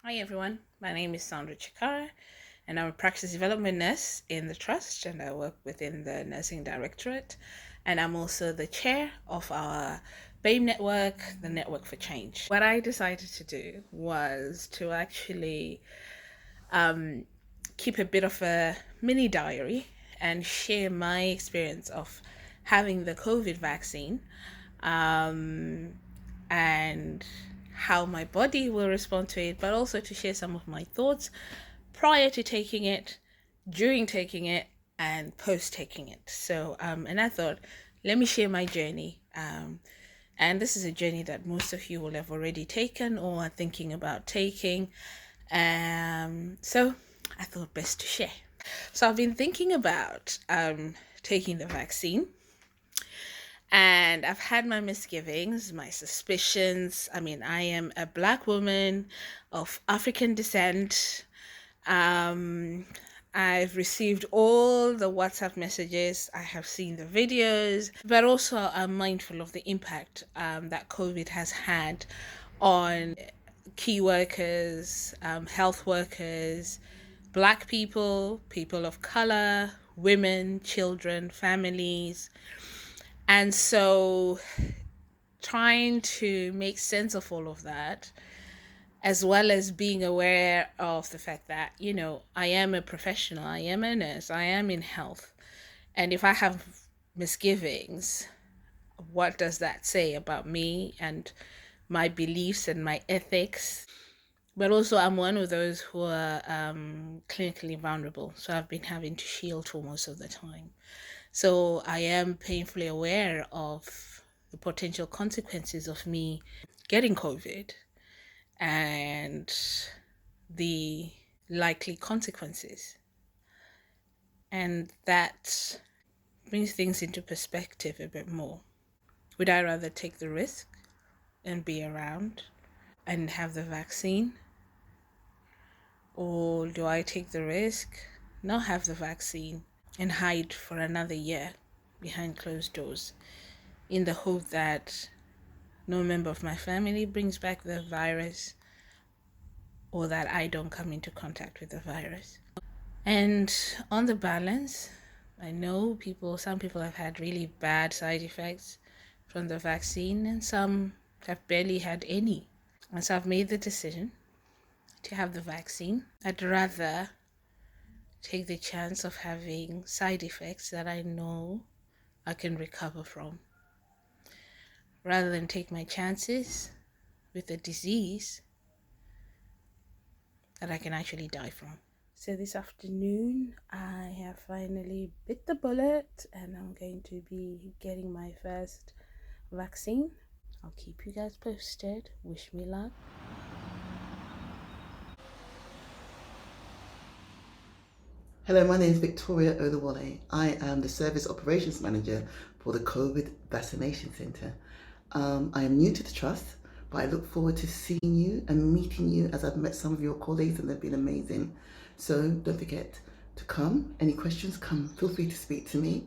Hi everyone, my name is Sandra Chakara and I'm a practice development nurse in the trust and I work within the nursing directorate, and I'm also the chair of our BAME network, the Network for Change. What I decided to do was to actually keep a bit of a mini diary and share my experience of having the COVID vaccine, and how my body will respond to it, but also to share some of my thoughts prior to taking it, during taking it, and post taking it. So, and I thought, let me share my journey. And this is a journey that most of you will have already taken or are thinking about taking. So I thought best to share. So I've been thinking about taking the vaccine, and I've had my misgivings, my suspicions. I mean, I am a Black woman of African descent. I've received all the WhatsApp messages, I have seen the videos, but also I'm mindful of the impact that COVID has had on key workers, health workers, Black people, people of color, women, children, families. And so trying to make sense of all of that, as well as being aware of the fact that, I am a professional, I am a nurse, I am in health. And if I have misgivings, what does that say about me and my beliefs and my ethics? But also, I'm one of those who are clinically vulnerable. So I've been having to shield for most of the time. So I am painfully aware of the potential consequences of me getting COVID and the likely consequences. And that brings things into perspective a bit more. Would I rather take the risk and be around and have the vaccine? Or do I take the risk, not have the vaccine, and hide for another year behind closed doors in the hope that no member of my family brings back the virus or that I don't come into contact with the virus? And on the balance, I know some people have had really bad side effects from the vaccine and some have barely had any. And so I've made the decision to have the vaccine. I'd rather take the chance of having side effects that I know I can recover from, rather than take my chances with a disease that I can actually die from. So this afternoon, I have finally bit the bullet and I'm going to be getting my first vaccine. I'll keep you guys posted. Wish me luck. Hello, my name is Victoria Olawale. I am the Service Operations Manager for the COVID Vaccination Centre. I am new to the Trust, but I look forward to seeing you and meeting you, as I've met some of your colleagues and they've been amazing. So don't forget to come. Any questions, feel free to speak to me.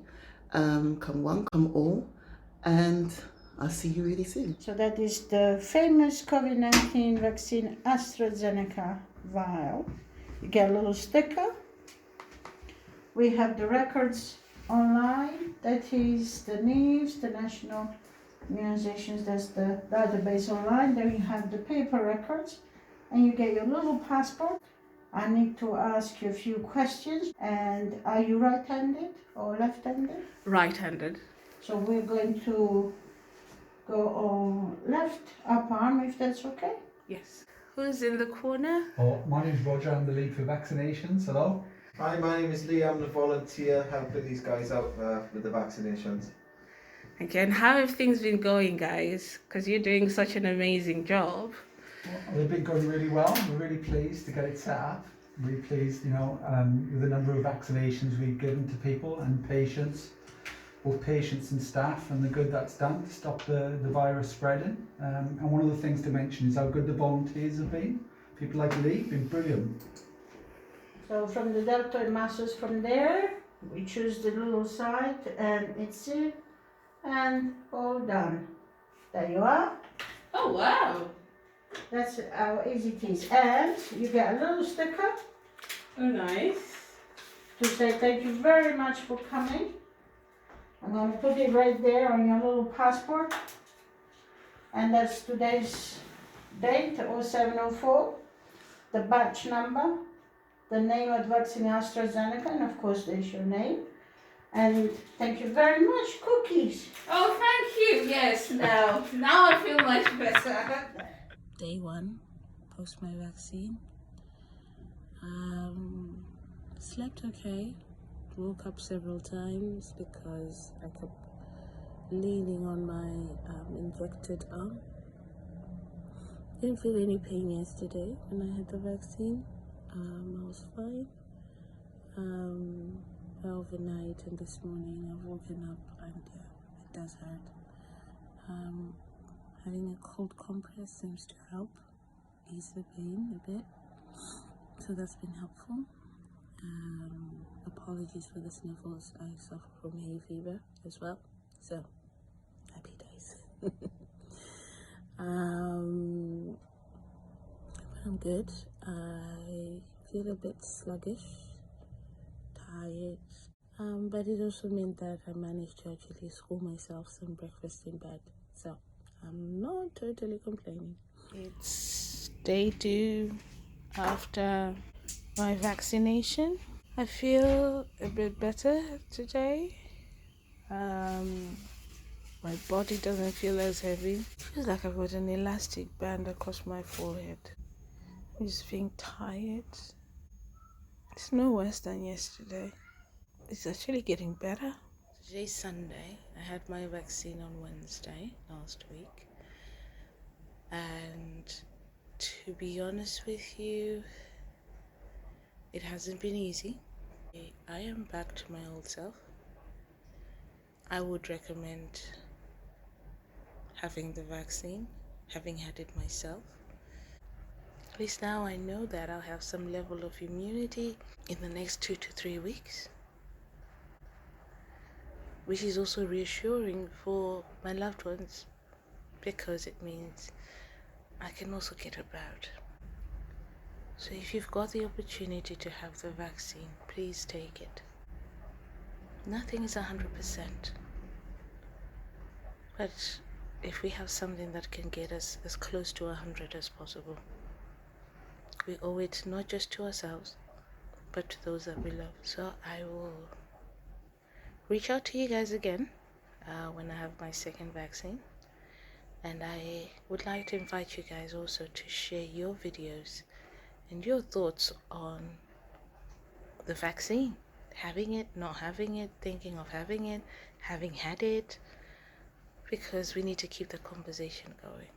Come one, come all, and I'll see you really soon. So that is the famous COVID-19 vaccine AstraZeneca vial. You get a little sticker. We have the records online. That is the NIVS, the National Immunizations, that's the database online. Then you have the paper records and you get your little passport. I need to ask you a few questions. And are you right-handed or left-handed? Right-handed. So we're going to go on left up arm, if that's okay. Yes. Who's in the corner? Oh, my name's Roger, I'm the lead for vaccinations. Hello. Hi, my name is Lee. I'm the volunteer helping these guys out with the vaccinations. Again, how have things been going, guys? Because you're doing such an amazing job. Well, they've been going really well. We're really pleased to get it set up. Really pleased, with the number of vaccinations we've given to people and patients, both patients and staff, and the good that's done to stop the virus spreading. And one of the things to mention is how good the volunteers have been. People like Lee have been brilliant. So from the deltoid muscles from there, we choose the little side and it's it, and all done. There you are. Oh, wow. That's how easy it is. And you get a little sticker Oh, nice. to say thank you very much for coming. I'm going to put it right there on your little passport. And that's today's date, 0704, the batch number, the name of vaccine AstraZeneca, and of course there's your name. And thank you very much, cookies. Oh, thank you. Yes, now I feel much better. Day 1, post my vaccine. Slept okay. Woke up several times because I kept leaning on my injected arm. Didn't feel any pain yesterday when I had the vaccine. I was fine. Overnight and this morning I've woken up and yeah, it does hurt. Having a cold compress seems to help ease the pain a bit, so that's been helpful. Apologies for the sniffles. I suffer from hay fever as well, so happy days. I'm good. I feel a bit sluggish, tired, but it also meant that I managed to actually score myself some breakfast in bed, so I'm not totally complaining. It's day 2 after my vaccination. I feel a bit better today. My body doesn't feel as heavy. Feels like I've got an elastic band across my forehead. I'm just feeling tired. It's no worse than yesterday. It's actually getting better. Today's Sunday. I had my vaccine on Wednesday last week. And to be honest with you, it hasn't been easy. I am back to my old self. I would recommend having the vaccine, having had it myself. At least now I know that I'll have some level of immunity in the next 2 to 3 weeks, which is also reassuring for my loved ones because it means I can also get about. So if you've got the opportunity to have the vaccine, please take it. Nothing is 100%, but if we have something that can get us as close to 100 as possible, we owe it not just to ourselves, but to those that we love. So I will reach out to you guys again when I have my second vaccine. And I would like to invite you guys also to share your videos and your thoughts on the vaccine. Having it, not having it, thinking of having it, having had it, because we need to keep the conversation going.